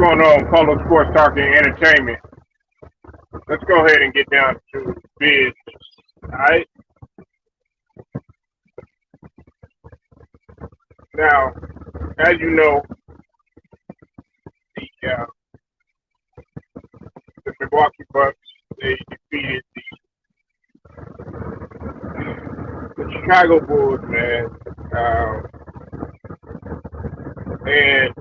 going on, Polo Sports Talk and Entertainment? Let's go ahead and get down to business. All right. Now, as you know, the the Milwaukee Bucks they defeated the Chicago Bulls, man, and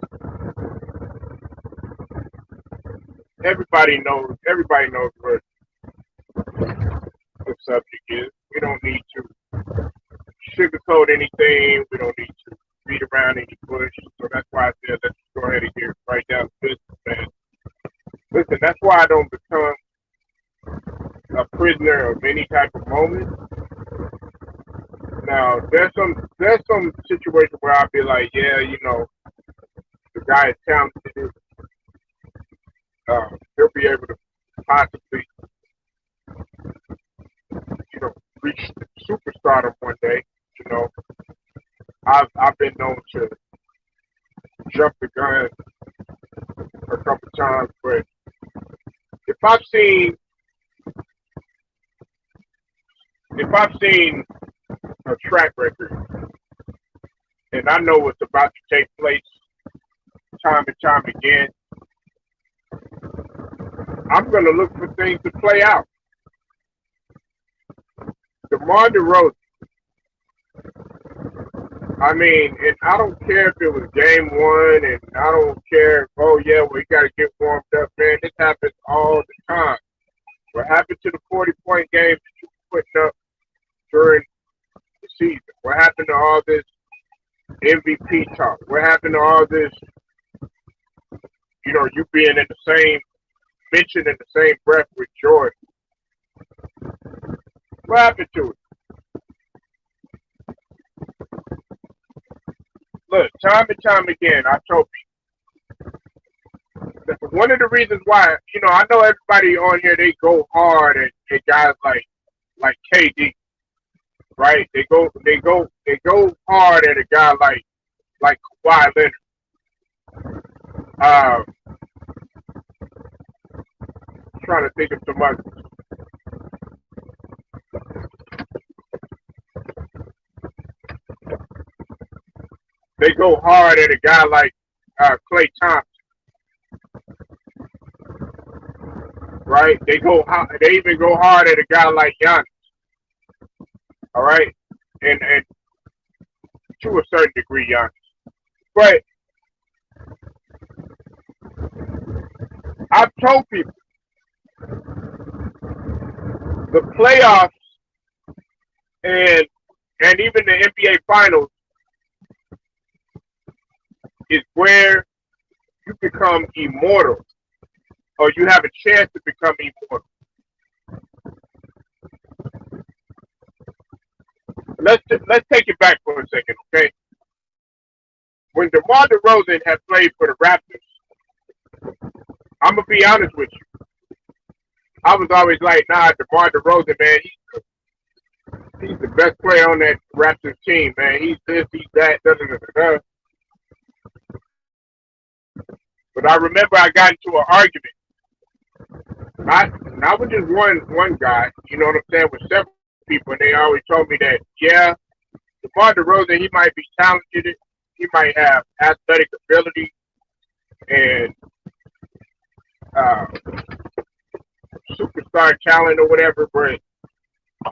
everybody knows what the subject is. We don't need to sugarcoat anything. We don't need to beat around any bush. So that's why I said let's go ahead and get right down to business, man. Listen, that's why I don't become a prisoner of any type of moment. Now, there's some situation where I'll be like, yeah, the guy is talented. He'll be able to possibly, reach superstardom one day. You know, I've been known to jump the gun a couple times, but if I've seen a track record and I know what's about to take place time and time again, I'm gonna look for things to play out. DeMar DeRozan, I mean, and I don't care if it was game one, and I don't care if, oh yeah, we got to get warmed up, man. This happens all the time. What happened to the 40-point games that you were putting up during the season? What happened to all this MVP talk? What happened to all this, you being in the same mention in the same breath with Jordan? What happened to it? Look, time and time again, I told people that one of the reasons why, I know everybody on here, they go hard at guys like KD, right? They go hard at a guy like Kawhi Leonard. Trying to think of some others. They go hard at a guy like Klay Thompson, right? They even go hard at a guy like Giannis, all right, and to a certain degree, Giannis. But I've told people the playoffs and even the NBA Finals is where you become immortal, or you have a chance to become immortal. Let's take it back for a second, okay? When DeMar DeRozan had played for the Raptors, I'm gonna be honest with you. I was always like, nah, DeMar DeRozan, man, he's the best player on that Raptors team, man. He's this, he's that, da da da da. But I remember I got into an argument, not with just one guy, you know what I'm saying, with several people, and they always told me that, yeah, DeMar DeRozan, he might be talented, he might have athletic ability and superstar talent or whatever, but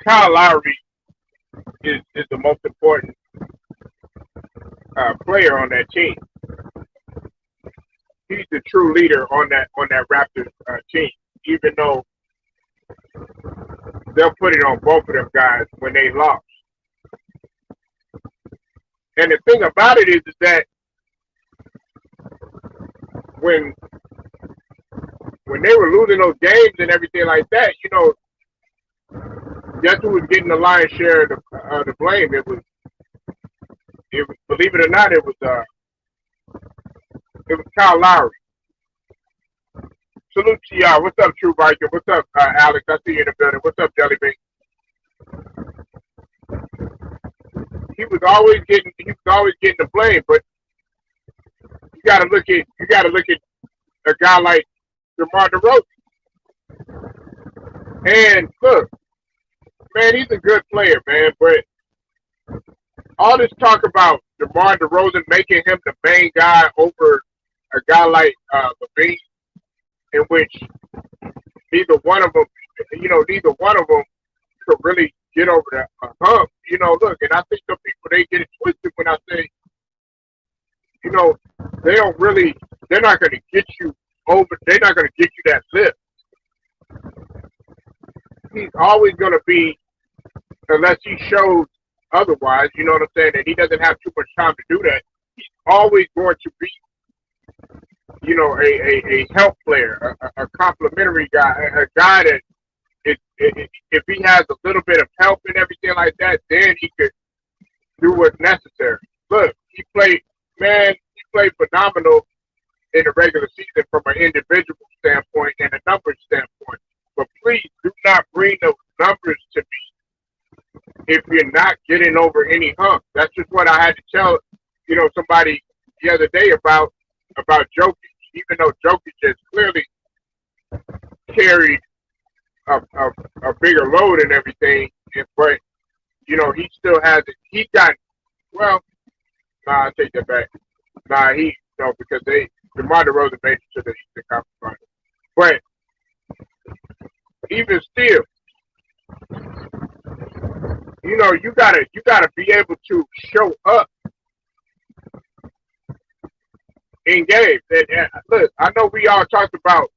Kyle Lowry is the most important player on that team. He's the true leader on that Raptors team, even though they'll put it on both of them guys when they lost. And the thing about it is that when they were losing those games and everything like that, guess who was getting the lion's share of the blame? It was, believe it or not, it was Kyle Lowry. Salute to y'all. What's up, True Viking? What's up, Alex? I see you in the building. What's up, Jelly Bean? He was always getting the blame, but you gotta look at a guy like DeMar DeRozan. And look, man, he's a good player, man. But all this talk about DeMar DeRozan making him the main guy over a guy like Levine, in which neither one of them, neither one of them could really get over the hump. Look, and I think some people they get it twisted when I say, you know, they don't really, they're not going to get you over, they're not going to get you that lift. He's always going to be, unless he shows otherwise, you know what I'm saying, and he doesn't have too much time to do that, he's always going to be, a help player, a complimentary guy, a guy that if he has a little bit of help and everything like that, then he could do what's necessary. Look, he played phenomenal in the regular season from an individual standpoint and a numbers standpoint. But please do not bring those numbers to me if you're not getting over any hump. That's just what I had to tell, somebody the other day about Jokic. Even though Jokic has clearly carried a bigger load and everything, but he still has it. He got I take that back. Because DeMar DeRozan made it to the Eastern Conference Finals. But even still, you gotta be able to show up in games. And look, I know we all talked about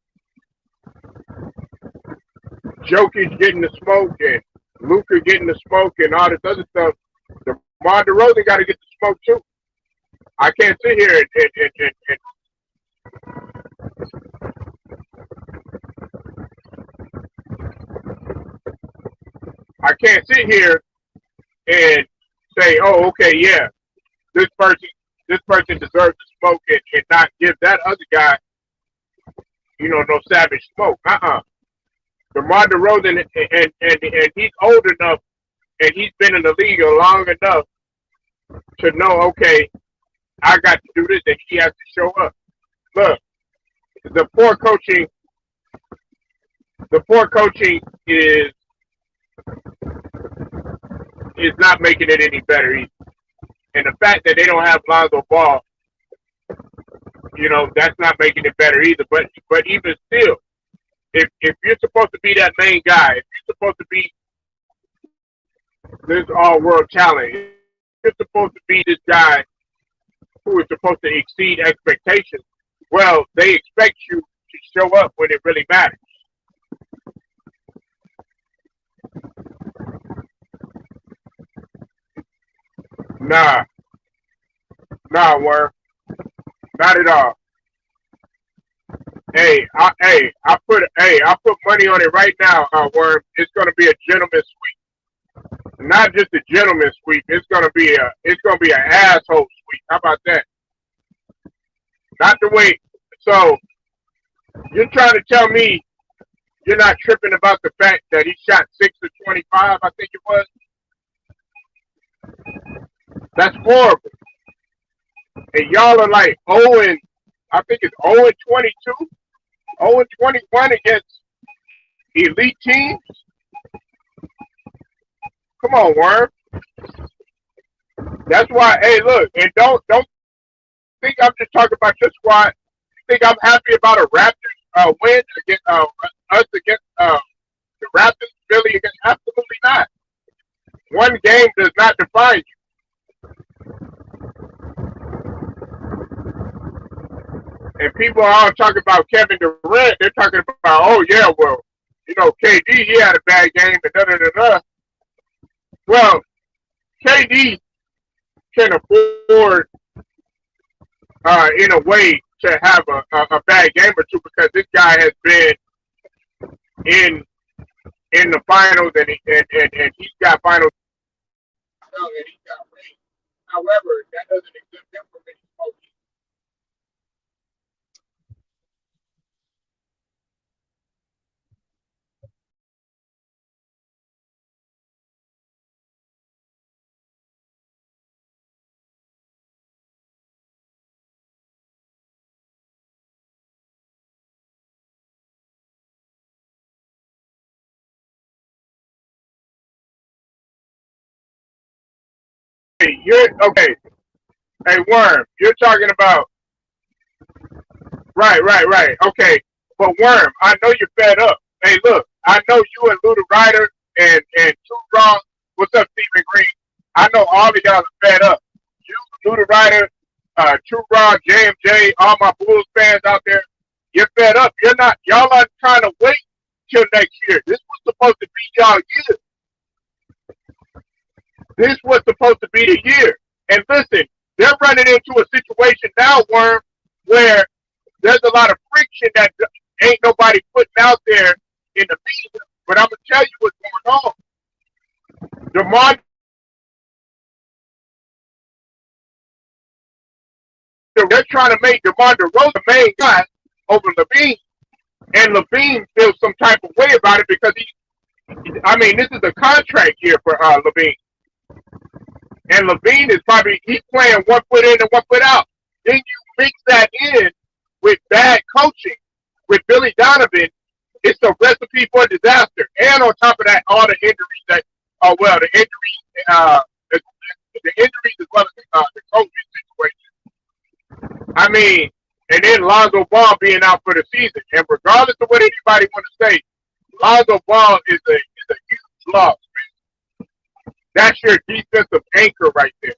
Jokic getting the smoke and Luka getting the smoke and all this other stuff. DeMar DeRozan got to get the smoke too. I can't sit here and I can't sit here and say, oh, okay, yeah, this person deserves the smoke and not give that other guy, no savage smoke. DeMar DeRozan and he's old enough and he's been in the league long enough to know, okay, I got to do this and he has to show up. Look, the poor coaching is not making it any better either. And the fact that they don't have Lonzo Ball, that's not making it better either. But even still, if you're supposed to be that main guy, if you're supposed to be this all world talent, if you're supposed to be this guy who is supposed to exceed expectations, well, they expect you to show up when it really matters. Nah, Worm, not at all. I put money on it right now, Worm. It's gonna be a gentleman's sweep, not just a gentleman's sweep. It's gonna be an asshole sweep. How about that? Not the way. So you're trying to tell me you're not tripping about the fact that he shot 6 of 25? I think it was. That's horrible. And y'all are like 0 and I think it's 0 and 22, 0 and 21 against elite teams. Come on, Worm. That's why. Hey, look, and don't think I'm just talking about your squad. You think I'm happy about a Raptors win against us against the Raptors, Philly against? Absolutely not. One game does not define you. And people are all talking about Kevin Durant. They're talking about, oh yeah, well, KD he had a bad game and da da da da. Well, KD can afford, in a way, to have a bad game or two because this guy has been in the finals and he's got finals. And he's got rings. However, that doesn't exempt him from any smoking. You're okay. Hey, Worm, you're talking about right. Okay, but Worm, I know you're fed up. Hey, look, I know you and Luda Ryder and Two Raw. What's up, Stephen Green? I know all of y'all are fed up. You, Luda Ryder, True Raw, JMJ, all my Bulls fans out there, you're fed up. You're not. Y'all are trying to wait till next year. This was supposed to be y'all year. This was supposed to be the year. And listen, they're running into a situation now, Worm, where there's a lot of friction that ain't nobody putting out there in the media. But I'm gonna tell you what's going on. Demar, they're trying to make DeMar DeRozan the main guy over Levine, and Levine feels some type of way about it because I mean, this is a contract year for Levine, and Levine is probably he's playing 1 foot in and 1 foot out. Then you mix that in with bad coaching with Billy Donovan, it's a recipe for disaster. And on top of that, all the injuries that, the injuries, the injuries as well as the coaching situation. I mean, and then Lonzo Ball being out for the season. And regardless of what anybody want to say, Lonzo Ball is a huge loss, man. That's your defensive anchor right there.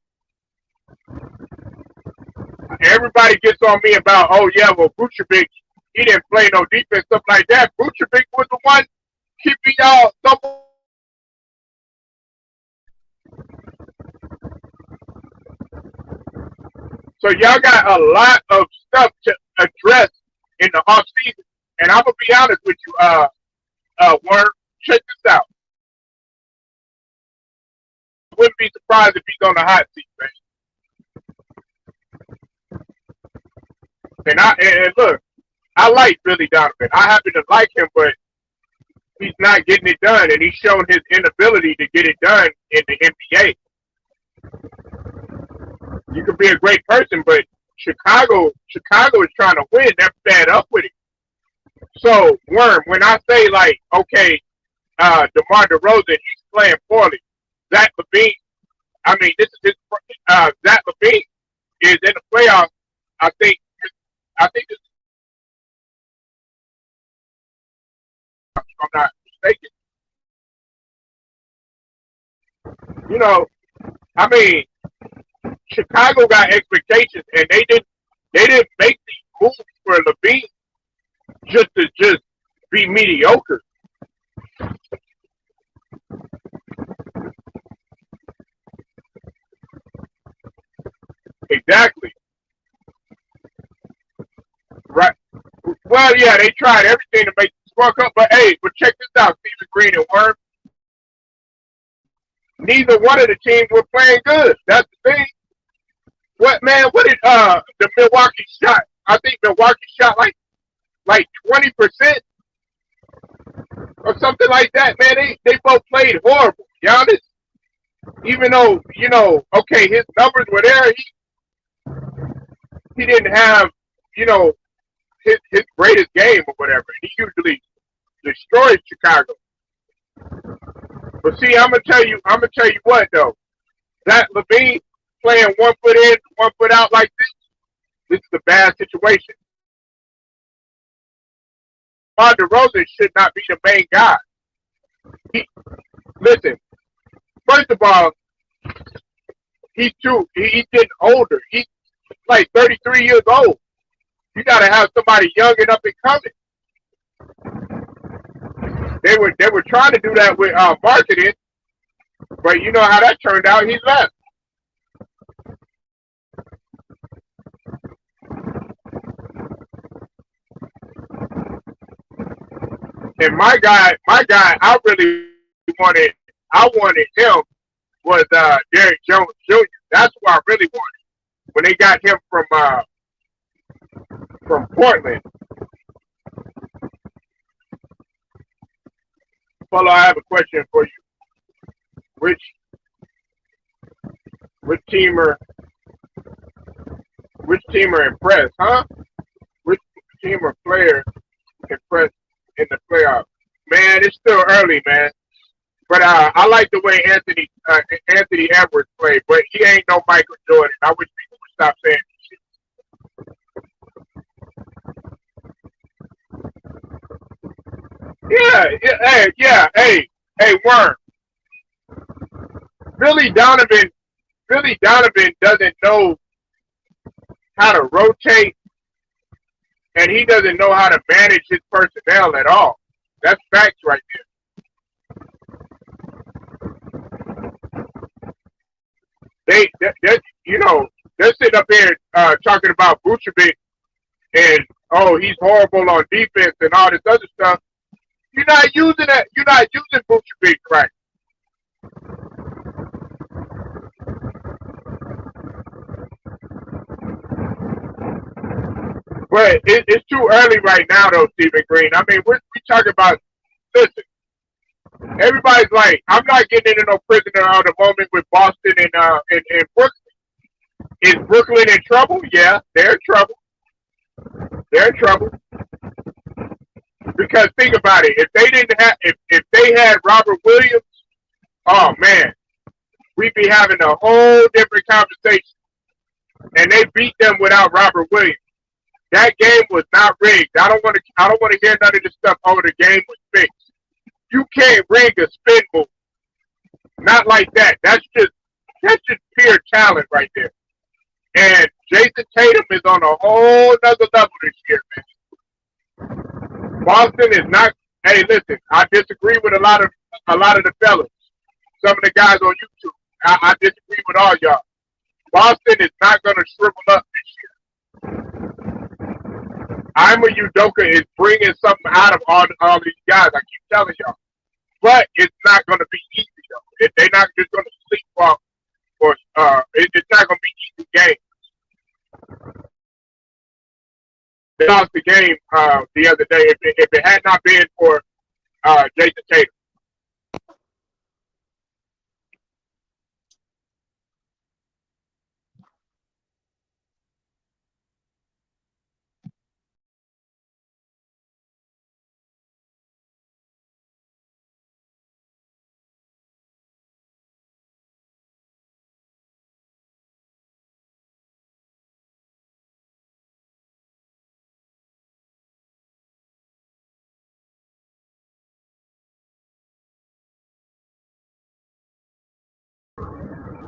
Everybody gets on me about, oh yeah, well Vucevic, he didn't play no defense, stuff like that. Vucevic was the one keeping y'all somewhere. So y'all got a lot of stuff to address in the off season. And I'm gonna be honest with you, Worm, check this out. Wouldn't be surprised if he's on the hot seat, man. And look, I like Billy Donovan. I happen to like him, but he's not getting it done, and he's shown his inability to get it done in the NBA. You could be a great person, but Chicago is trying to win. They're fed up with it. So, Worm, when I say like, okay, DeMar DeRozan, he's playing poorly. Zach LaVine, I mean, this is his. Zach LaVine is in the playoffs. I think this. If I'm not mistaken. You know, I mean, Chicago got expectations, and they didn't make these moves for LaVine just to be mediocre. Exactly. Right. Well, yeah, they tried everything to make the spark up, but hey, but check this out, Stephen Green and Worm. Neither one of the teams were playing good. That's the thing. What man? What did the Milwaukee shot? I think Milwaukee shot like 20% or something like that. Man, they both played horrible. Giannis, even though okay, his numbers were there, he didn't have his greatest game or whatever. He usually destroys Chicago. But see, I'm gonna tell you what though. That LaVine playing 1 foot in, 1 foot out like this is a bad situation. DeMar DeRozan should not be the main guy. Listen, first of all, he's getting older. He's like 33 years old. You gotta have somebody young and up and coming. They were trying to do that with marketing, but you know how that turned out. He left. And my guy, I wanted him was Derrick Jones Jr. That's who I really wanted when they got him from Portland. Polo, I have a question for you. Which which teamer which teamer impressed, huh? Which team or player impressed in the playoffs? Man, it's still early, man. But I like the way Anthony Edwards played, but he ain't no Michael Jordan. I wish people would stop saying this shit. Hey, Worm. Billy Donovan, Billy Donovan doesn't know how to rotate, and he doesn't know how to manage his personnel at all. That's facts right there. They're sitting up here talking about Vucevic and oh, he's horrible on defense and all this other stuff. You're not using that. You're not using Vucevic right. But it's too early right now, though, Stephen Green. I mean, we talking about. Listen, everybody's like, I'm not getting into no prisoner of the moment with Boston and Brooklyn. Is Brooklyn in trouble? Yeah, they're in trouble. They're in trouble. Because think about it, if they had Robert Williams, oh man, we'd be having a whole different conversation. And they beat them without Robert Williams. That game was not rigged. I don't want to hear none of this stuff. Oh, the game was fixed. You can't rig a spin move. Not like that. That's just pure talent right there. And Jason Tatum is on a whole nother level this year, man. Boston is not. Hey, listen, I disagree with a lot of the fellas. Some of the guys on YouTube. I disagree with all y'all. Boston is not going to shrivel up this year. Ima Udoka is bringing something out of all these guys. I keep telling y'all. But it's not going to be easy, though. They're not just going to sleepwalk, or it's not going to be easy game. They lost the game the other day. If it had not been for Jason Tatum.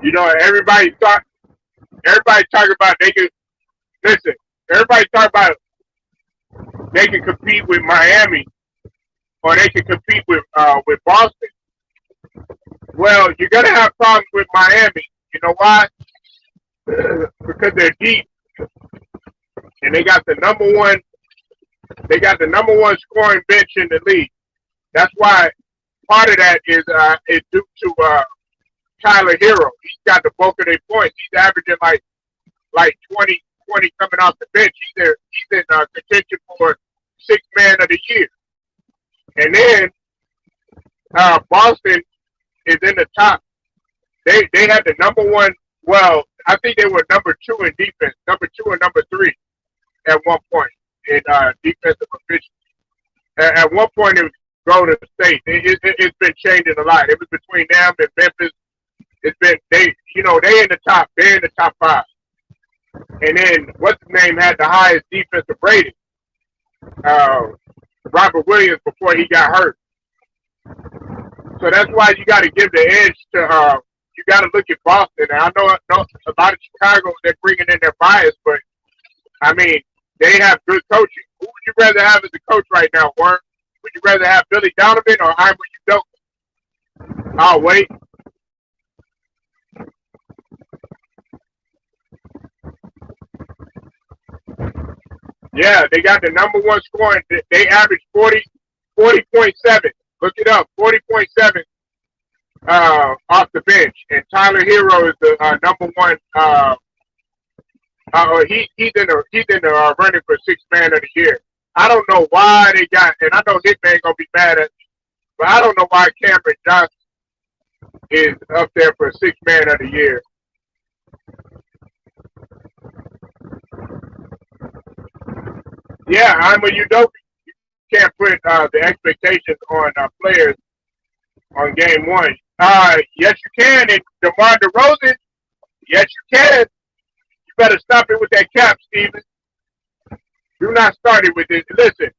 You know, everybody talking about they can listen. Everybody talk about they can compete with Miami or they can compete with Boston. Well, you're gonna have problems with Miami. You know why? Because they're deep and they got the number one. They got the number one scoring bench in the league. That's why part of that is due to Tyler Hero. He's got the bulk of their points. He's averaging like 20 coming off the bench. He's in contention for sixth man of the year. And then Boston is in the top. They had the number one. Well, I think they were number two in defense, number two and number three at one point in defensive efficiency. At one point, it was Golden State. It's been changing a lot. It was between them and Memphis. It's been they in the top. They're in the top five. And then what's his name had the highest defensive rating? Robert Williams before he got hurt. So that's why you got to give the edge to. You got to look at Boston. And I know a lot of Chicago they're bringing in their bias, but I mean they have good coaching. Who would you rather have as a coach right now, Warren? Would you rather have Billy Donovan or Ima Udoka? I'll wait. Yeah, they got the number one scoring. They average 40.7. Look it up, 40.7 off the bench. And Tyler Hero is the number one. He's in the running for sixth man of the year. I don't know why they got, and I know Hitman gonna be mad at me, but I don't know why Cameron Johnson is up there for sixth man of the year. Yeah, Ima Udoka. You can't put the expectations on players on game one. Yes, you can. And DeMar DeRozan, yes, you can. You better stop it with that cap, Steven. Do not start it with it. Listen,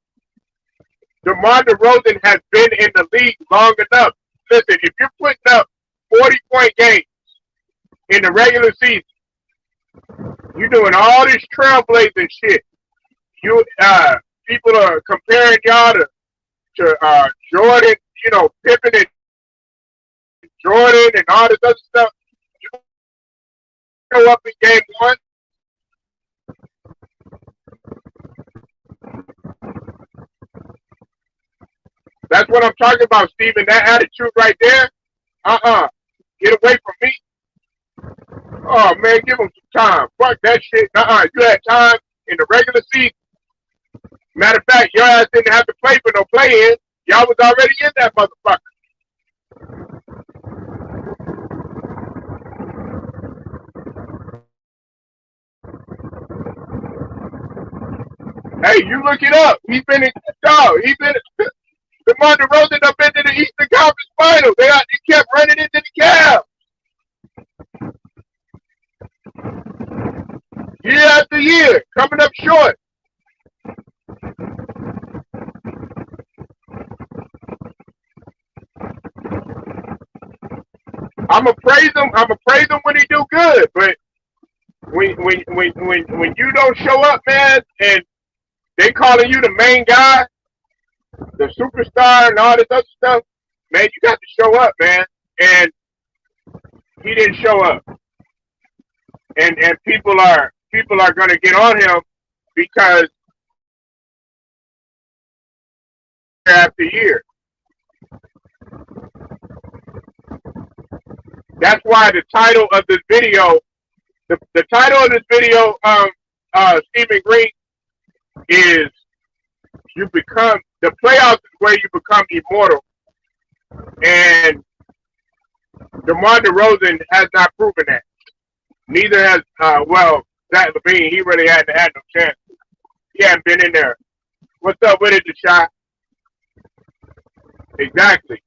DeMar DeRozan has been in the league long enough. Listen, if you're putting up 40-point games in the regular season, you're doing all this trailblazing shit. You people are comparing y'all to Jordan, Pippen and Jordan and all this other stuff. You show up in game one. That's what I'm talking about, Steven. That attitude right there. Get away from me. Oh man, give him some time. Fuck that shit. You had time in the regular season. Matter of fact, your ass didn't have to play for no play-in. Y'all was already in that motherfucker. Hey, you look it up. He's been in DeMar DeRozan up into the Eastern Conference Final. They kept running into the Cavs. Year after year, coming up short. I'ma praise him when he do good, but when you don't show up, man, and they calling you the main guy, the superstar, and all this other stuff, man, you got to show up, man. And he didn't show up, and people are gonna get on him because year after year. That's why the title of this video, the title of this video, Stephen Green, is the playoffs is where you become immortal. And DeMar DeRozan has not proven that. Neither has, Zach LaVine. He really hadn't had no chance. He hadn't been in there. What's up with it, Deshaun? Exactly.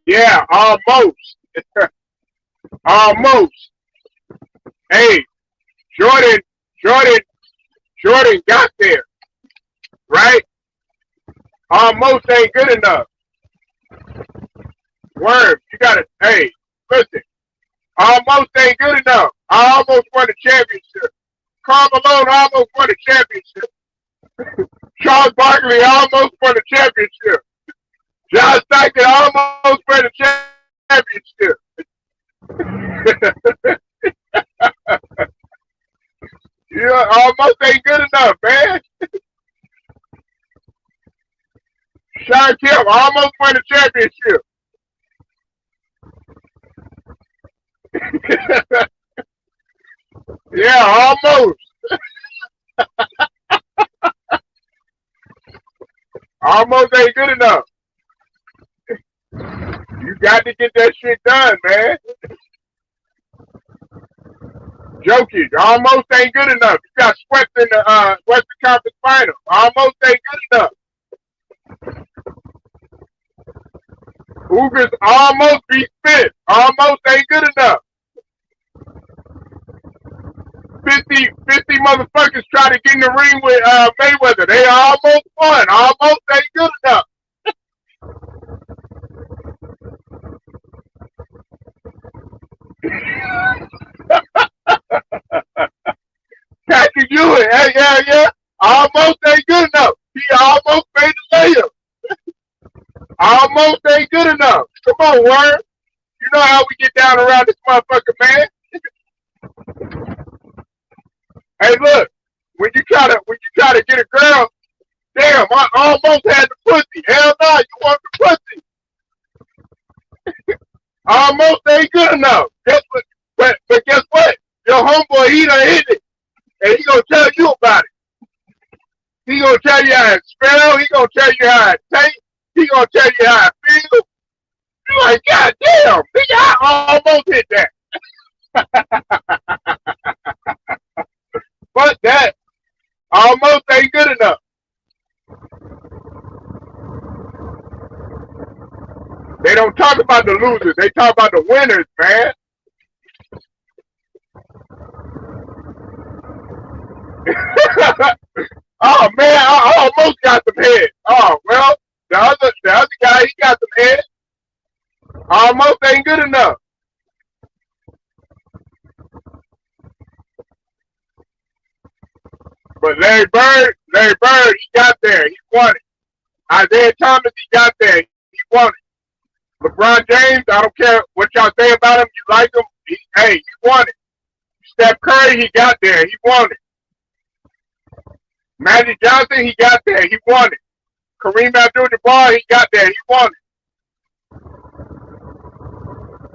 Yeah, almost. Almost. Hey, Jordan got there, right? Almost ain't good enough. Worm, you gotta, hey, listen. Almost ain't good enough. I almost won a championship. Karl Malone almost won a championship. Charles Barkley almost won a championship. John Stockton almost won a championship. Yeah, almost ain't good enough, man. Sean Kemp almost won a championship. Yeah, almost. Almost ain't good enough. You got to get that shit done, man. Jokic almost ain't good enough. You got swept in the Western Conference Final. Almost ain't good enough. Ugas almost beat Smith. Almost ain't good enough. 50 motherfuckers try to get in the ring with Mayweather. They almost won. Almost ain't good enough. Patrick Ewing, yeah. Almost ain't good enough. He almost made the layup. Almost ain't good enough. Come on, Warren. You know how we get down around this motherfucker, man. Hey, look, when you try to get a girl, damn, I almost had the pussy. Hell no, you want the pussy. Almost ain't good enough. Guess what? But guess what? Your homeboy, he done hit it. And he gonna tell you about it. He gonna tell you how it spell. He gonna tell you how it taste. He gonna tell you how it feel. like, God damn, nigga, I almost hit that. But that almost ain't good enough. They don't talk about the losers. They talk about the winners, man. Oh man, I almost got some head. Oh well, the other guy, he got some head. Almost ain't good enough. But Larry Bird, he got there. He won it. Isaiah Thomas, he got there. He won it. LeBron James, I don't care what y'all say about him. You like him? He won it. Steph Curry, he got there. He won it. Magic Johnson, he got there. He won it. Kareem Abdul-Jabbar, he got there. He won it.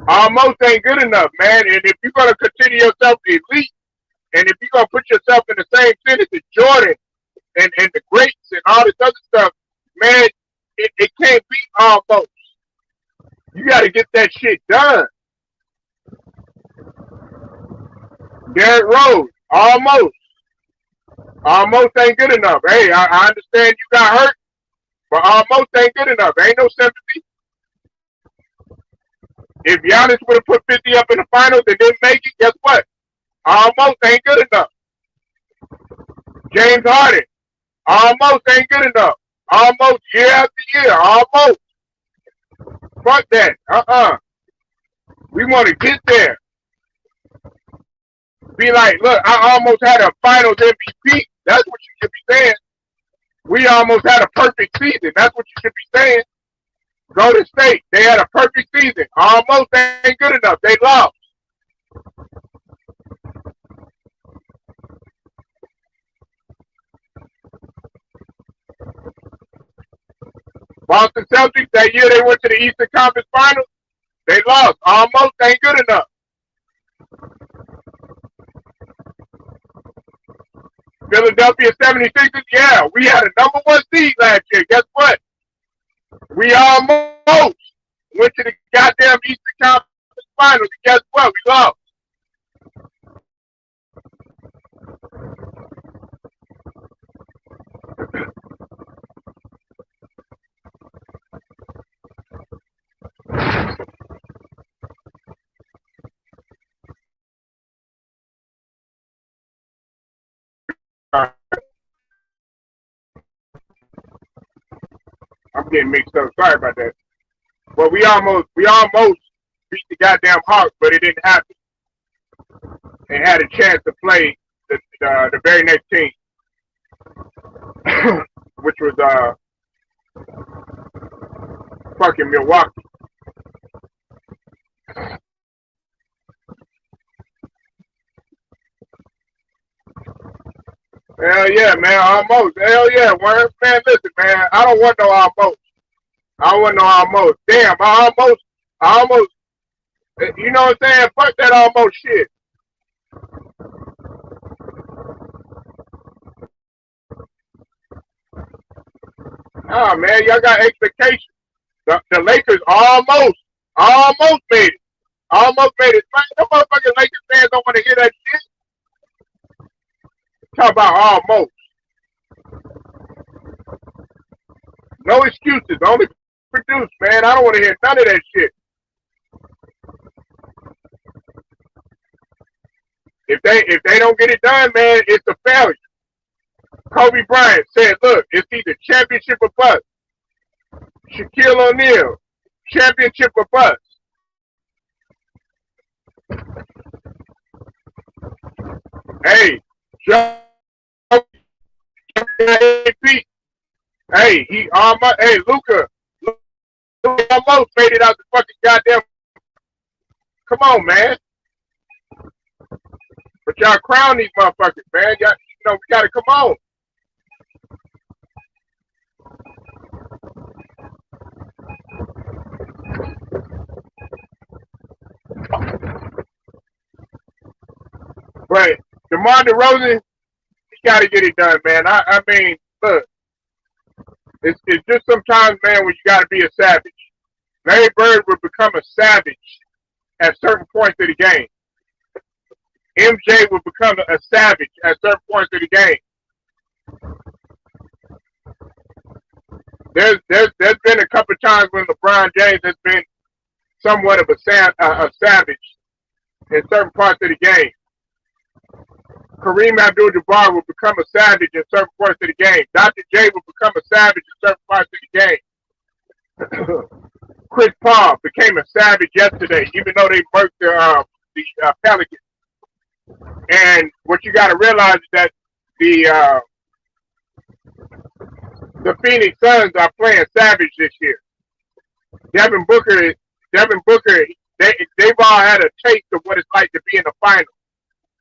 Almost ain't good enough, man. And if you're gonna consider yourself elite, and if you're gonna put yourself in the same sentence as Jordan and the greats and all this other stuff, man, it can't be almost. You got to get that shit done. Derrick Rose, almost ain't good enough. Hey, I understand you got hurt, but almost ain't good enough. Ain't no sympathy. If Giannis would have put 50 up in the finals and didn't make it, guess what? Almost ain't good enough. James Harden, almost ain't good enough. Almost year after year, almost. Fuck that. We want to get there. Be like, look, I almost had a finals MVP. That's what you should be saying. We almost had a perfect season. That's what you should be saying. Golden State, they had a perfect season. Almost ain't good enough. They lost. Boston Celtics, that year they went to the Eastern Conference Finals, they lost. Almost ain't good enough. Philadelphia 76ers, yeah, we had a number one seed last year. Guess what? We almost went to the goddamn Eastern Conference Finals. And guess what? We lost. I'm getting mixed up. Sorry about that. But we almost beat the goddamn Hawks, but it didn't happen. And had a chance to play the very next team, which was fucking Milwaukee. Hell yeah, man, almost. Hell yeah, man, listen, man, I don't want no almost. I don't want no almost. Damn, I almost, you know what I'm saying? Fuck that almost shit. Oh, man, y'all got expectations. The Lakers almost made it. Almost made it. Man, the motherfucking Lakers fans don't want to hear that shit. Talk about almost. No excuses. Only produce, man. I don't want to hear none of that shit. If they don't get it done, man, it's a failure. Kobe Bryant said, look, it's either championship or bust. Shaquille O'Neal, championship or bust. Hey, hey, Luka almost made it out the fucking goddamn. Come on, man. But y'all crown these motherfuckers, man. Y'all, we gotta come on. But DeMar DeRozan, he got to get it done, man. I mean, look, it's just sometimes, man, when you got to be a savage. Larry Bird would become a savage at certain points of the game. MJ would become a savage at certain points of the game. There's been a couple of times when LeBron James has been somewhat of a savage in certain parts of the game. Kareem Abdul-Jabbar will become a savage in certain parts of the game. Dr. J will become a savage in certain parts of the game. Chris Paul became a savage yesterday, even though they murked the Pelicans. And what you got to realize is that the Phoenix Suns are playing savage this year. Devin Booker, they've all had a taste of what it's like to be in the finals.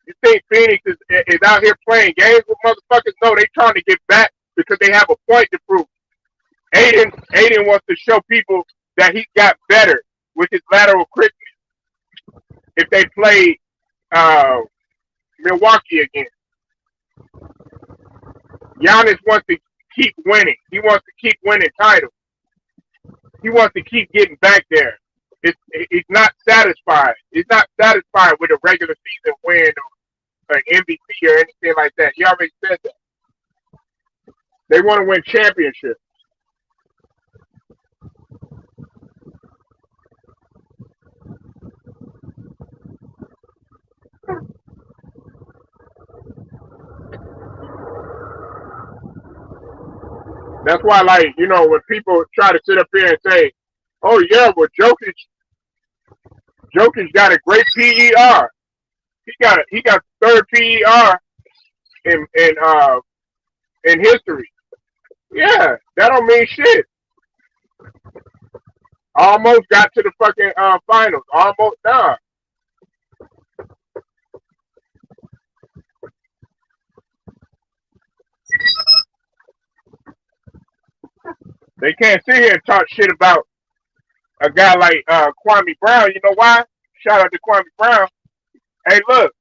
You think Phoenix is out here playing games with motherfuckers? No, they trying to get back because they have a point to prove. Aiden wants to show people that he got better with his lateral quickness if they play Milwaukee again. Giannis wants to keep winning. He wants to keep winning titles. He wants to keep getting back there. He's not satisfied. He's not satisfied with a regular season win or an MVP or anything like that. He already said that. They want to win championships. That's why, like, you know, when people try to sit up here and say, "Oh yeah, well, Jokic got a great PER. He got third PER in history." Yeah, that don't mean shit. Almost got to the fucking finals. Almost done. They can't sit here and talk shit about a guy like Kwame Brown. You know why? Shout out to Kwame Brown. Hey, look,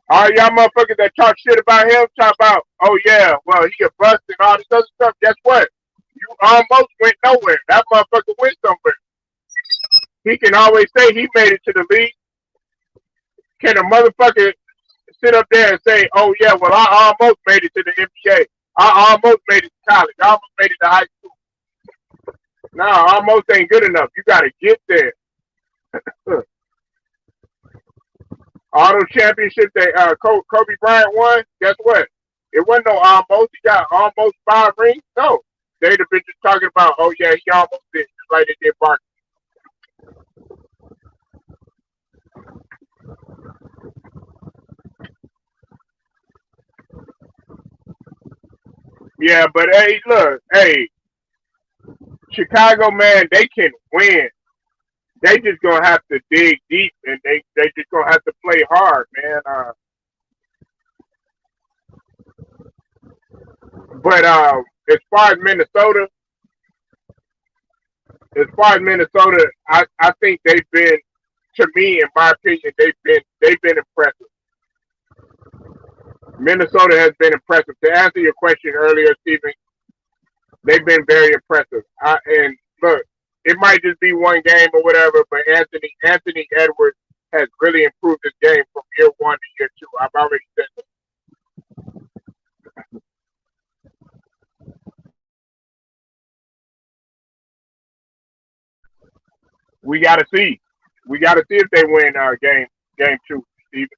all y'all motherfuckers that talk shit about him, talk about, oh yeah, well, he a bust and all this other stuff. Guess what? You almost went nowhere. That motherfucker went somewhere. He can always say he made it to the league. Can a motherfucker sit up there and say, oh yeah, well, I almost made it to the NBA. I almost made it to college. I almost made it to high school. No, almost ain't good enough. You got to get there. All those championships that Kobe Bryant won, guess what? It wasn't no almost. He got almost 5 rings. No. They'd have been just talking about, oh, yeah, he almost did, just like they did Barkley. Yeah, but hey, look, hey, Chicago, man, they can win. They just gonna have to dig deep, and they just gonna have to play hard, man. But as far as Minnesota, I think they've been, to me, in my opinion, they've been impressive. Minnesota has been impressive. To answer your question earlier, Stephen, they've been very impressive. And look, it might just be one game or whatever, but Anthony Edwards has really improved his game from year one to year two. I've already said that. We got to see. We got to see if they win game two, Stephen.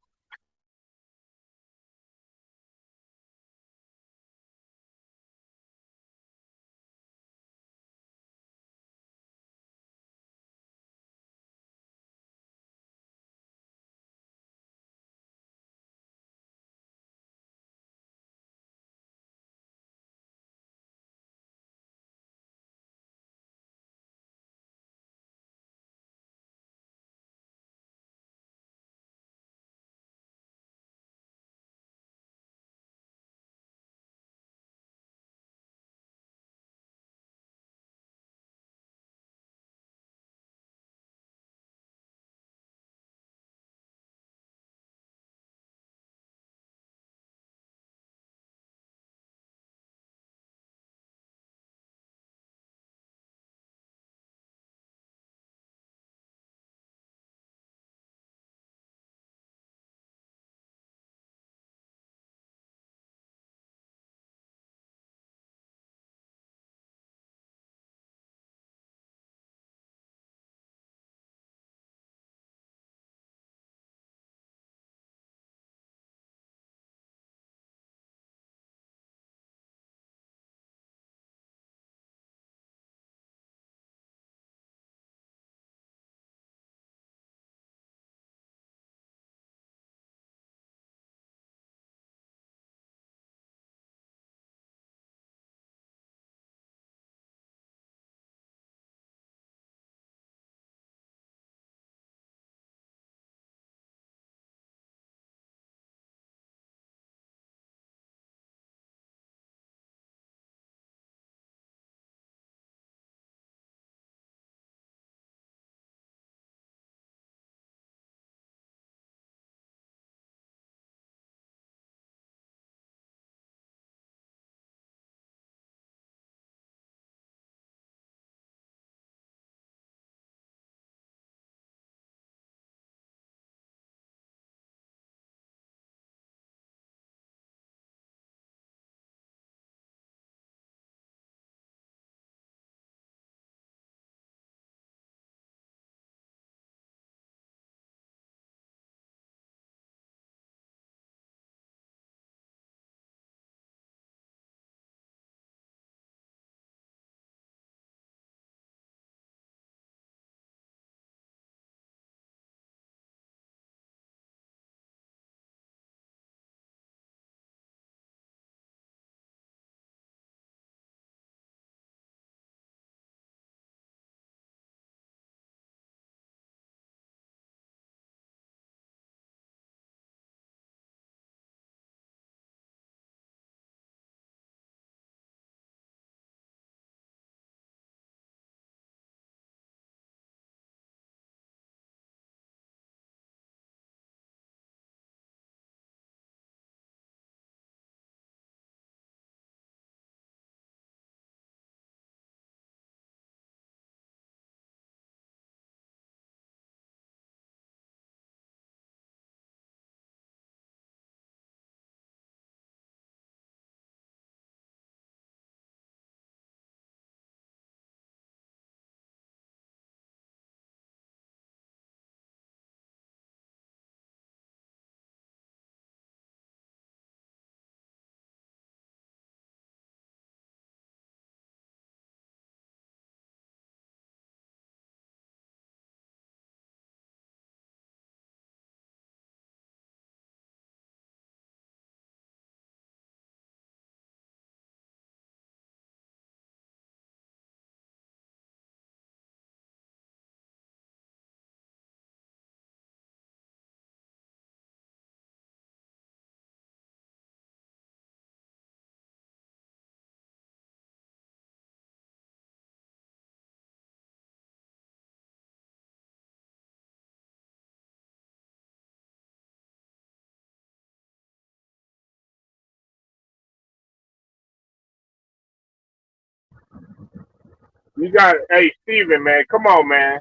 You got, hey Steven, man, come on, man.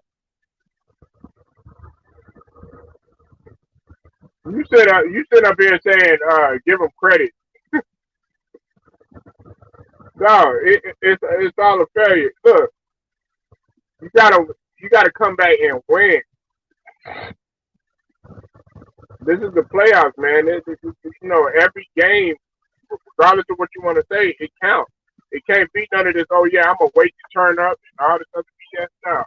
You sit up here saying, give him credit. No, it's all a failure. Look, you gotta you gotta come back and win. This is the playoffs, man. Every game, regardless of what you want to say, it counts. It can't be none of this. Oh yeah, I'm gonna wait to turn up and all this other shit. No,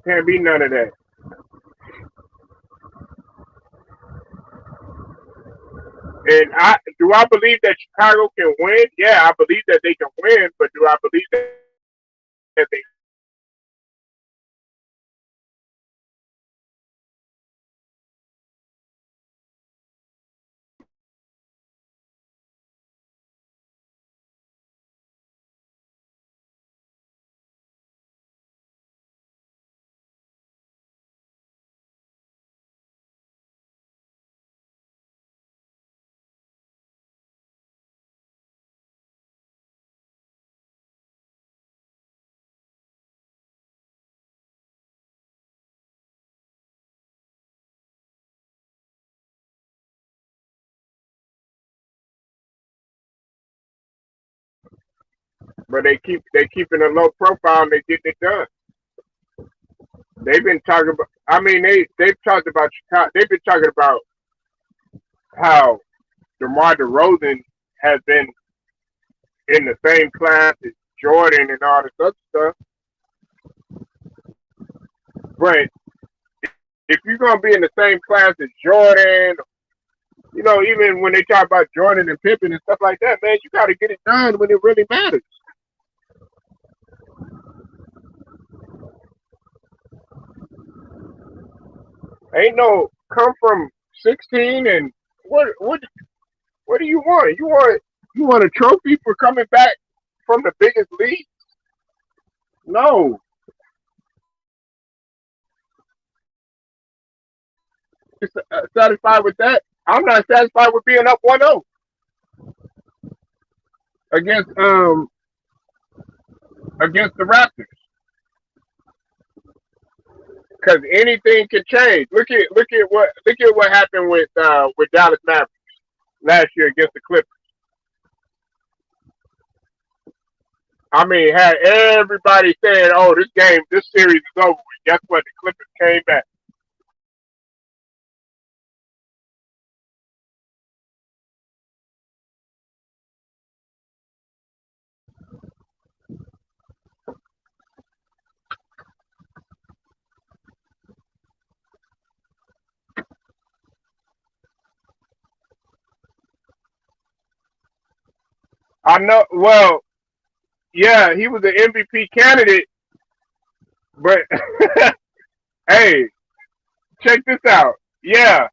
can't be none of that. And I believe that Chicago can win? Yeah, I believe that they can win, but do I believe that they? But they keeping a low profile and they getting it done. They've been talking about. I mean, they've talked about Chicago. They've been talking about how DeMar DeRozan has been in the same class as Jordan and all this other stuff. But if you're gonna be in the same class as Jordan, even when they talk about Jordan and Pippen and stuff like that, man, you got to get it done when it really matters. Ain't no come from 16 and what do you want? You want a trophy for coming back from the biggest league? No, satisfied with that. I'm not satisfied with being up 1-0 against against the Raptors because anything can change. Look at what happened with Dallas Mavericks last year against the Clippers. I mean, had everybody saying, "Oh, this series is over," guess what? The Clippers came back. I know. Well, yeah, he was an MVP candidate, but hey, check this out. Yeah,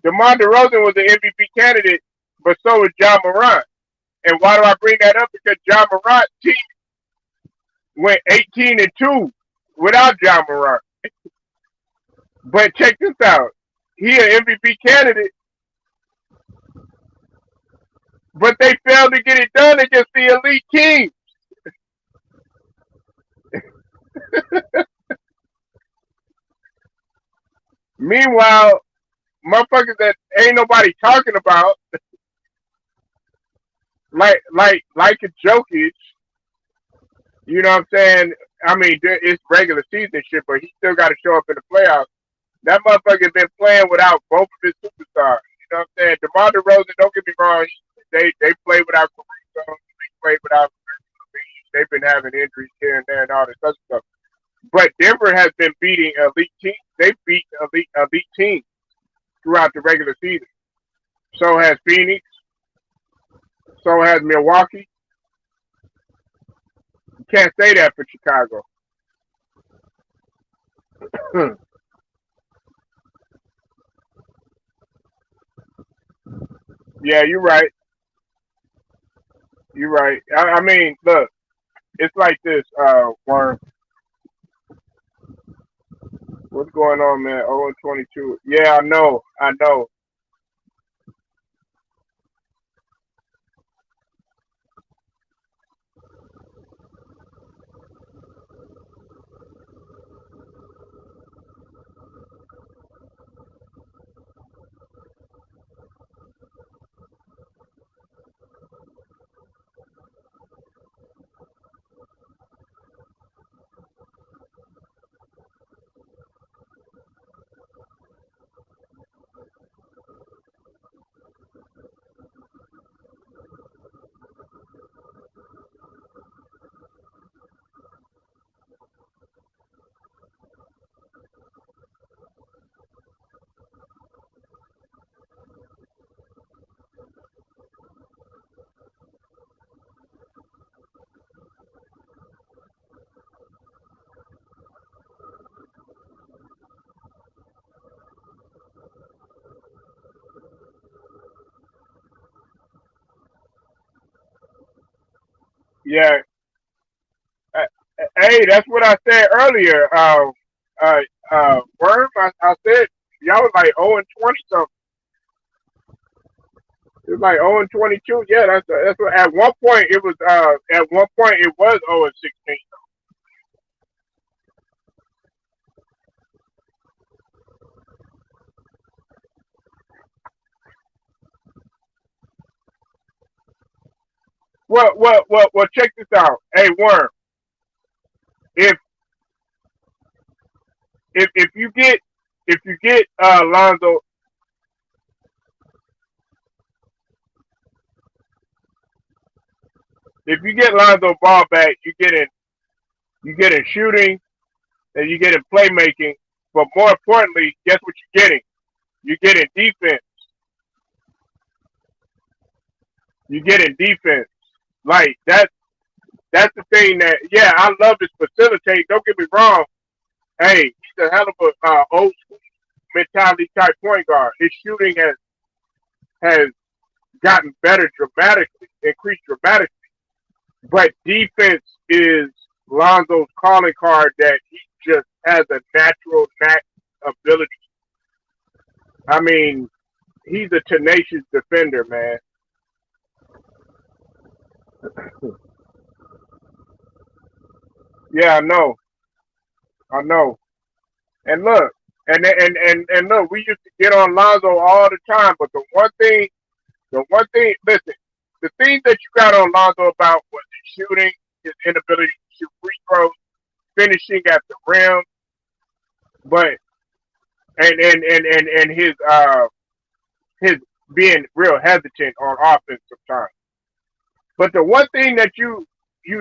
DeMar DeRozan was an MVP candidate, but so was John Morant. And why do I bring that up? Because John Morant's team went 18-2 without John Morant. But check this out. He an MVP candidate, but they failed to get it done against the elite team. Meanwhile, motherfuckers that ain't nobody talking about, like a Jokic, you know what I'm saying? I mean, it's regular season shit, but he still got to show up in the playoffs. That motherfucker's been playing without both of his superstars. You know what I'm saying? DeMar DeRozan, don't get me wrong, they play without Caruso, they play without. They've been having injuries here and there and all this other stuff. But Denver has been beating elite teams. They beat elite teams throughout the regular season. So has Phoenix. So has Milwaukee. You can't say that for Chicago. Yeah, you're right. You're right. I mean, look. it's like this, Worm. What's going on, man? 0-22. Yeah, I know. I know. Yeah. Uh, hey, that's what I said earlier. Uh, Worm. I said y'all was like 0-20 something. It was like 0-22. Yeah, that's what. At one point it was. At one point it was 0-16. Well. Check this out. Hey, Worm. If if you get Lonzo, if you get Lonzo Ball back, you get in shooting and you get in playmaking. But more importantly, guess what you're getting? You get in defense. You get in defense. Like that's the thing that yeah, I love to facilitate. Don't get me wrong. Hey, he's a hell of a old school mentality type point guard. His shooting has gotten better dramatically, increased dramatically. But defense is Lonzo's calling card that he just has a natural knack ability. I mean, he's a tenacious defender, man. Yeah, I know. And look, and look, we used to get on Lonzo all the time, but the one thing, listen, the things that you got on Lonzo about was his shooting, his inability to shoot free throws, finishing at the rim, but and his being real hesitant on offense sometimes. But the one thing that you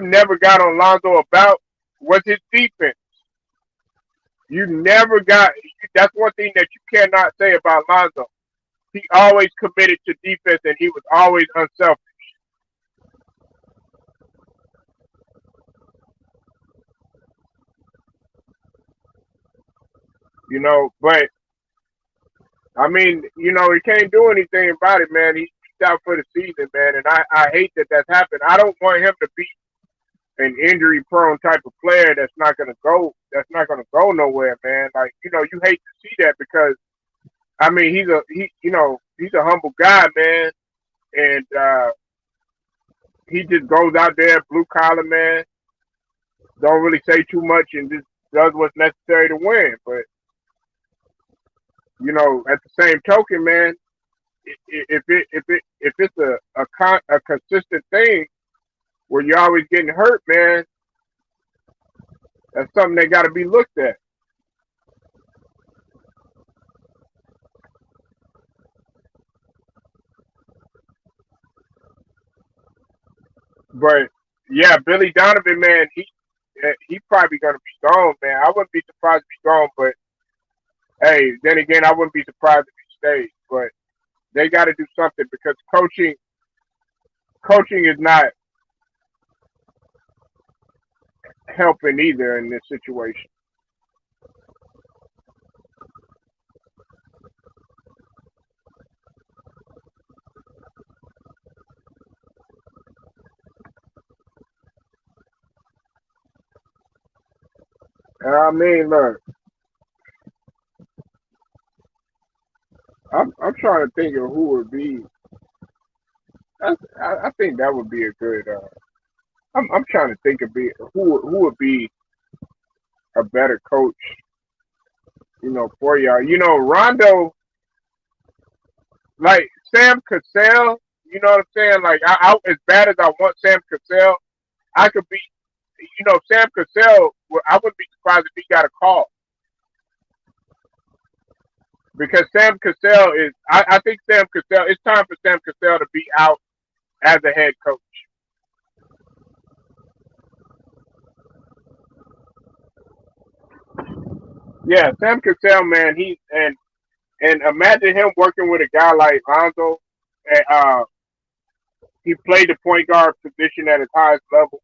never got on Lonzo about was his defense. You never got. That's one thing that you cannot say about Lonzo. He always committed to defense, and he was always unselfish. You know, but I mean, you know, he can't do anything about it, man. He's out for the season, man, and I hate that that's happened. I don't want him to be an injury prone type of player that's not gonna go. That's not gonna go nowhere, man. Like you know, you hate to see that because I mean, he's a humble guy, man, and he just goes out there, blue collar man, don't really say too much and just does what's necessary to win. But you know, at the same token, man, if it's a consistent thing where you're always getting hurt, man, that's something that got to be looked at. But yeah, Billy Donovan, man, he probably gonna be gone, man. I wouldn't be surprised if he's gone, but hey, then again, I wouldn't be surprised if he stays. But they got to do something because coaching is not helping either in this situation. And I mean, look, I'm trying to think of who would be. I think that would be a good. I'm trying to think of who would be a better coach, for y'all. Rondo, like Sam Cassell. You know what I'm saying? Like, as bad as I want Sam Cassell, I could be. Sam Cassell. I wouldn't be surprised if he got a call because Sam Cassell is. I think Sam Cassell. It's time for Sam Cassell to be out as a head coach. Yeah, Sam Cassell, man. And imagine him working with a guy like Lonzo. He played the point guard position at his highest level.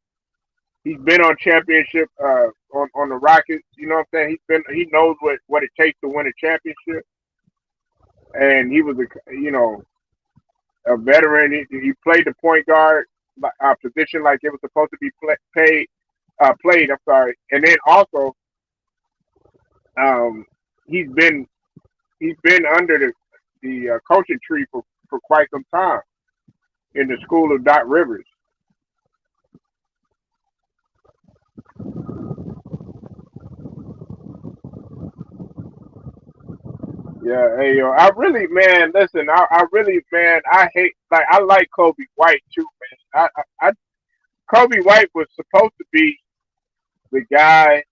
He's been on championship on the Rockets. You know what I'm saying? He knows what it takes to win a championship. And he was a veteran. He played the point guard position like it was supposed to be played. I'm sorry. And then also um, he's been he's been under the coaching tree for quite some time in the school of Doc Rivers. Yeah, hey yo, I really, man, listen, I really, man, I hate, like, I like Kobe White too, man. Kobe White was supposed to be the guy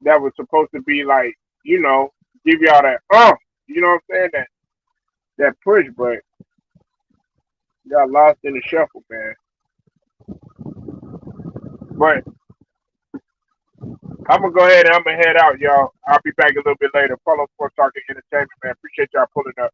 that was supposed to be like, you know, give y'all that, you know what I'm saying, that push, but got lost in the shuffle, man. But I'm gonna go ahead and I'm gonna head out, y'all. I'll be back a little bit later. Follow Sports Talking Entertainment, man. Appreciate y'all pulling up.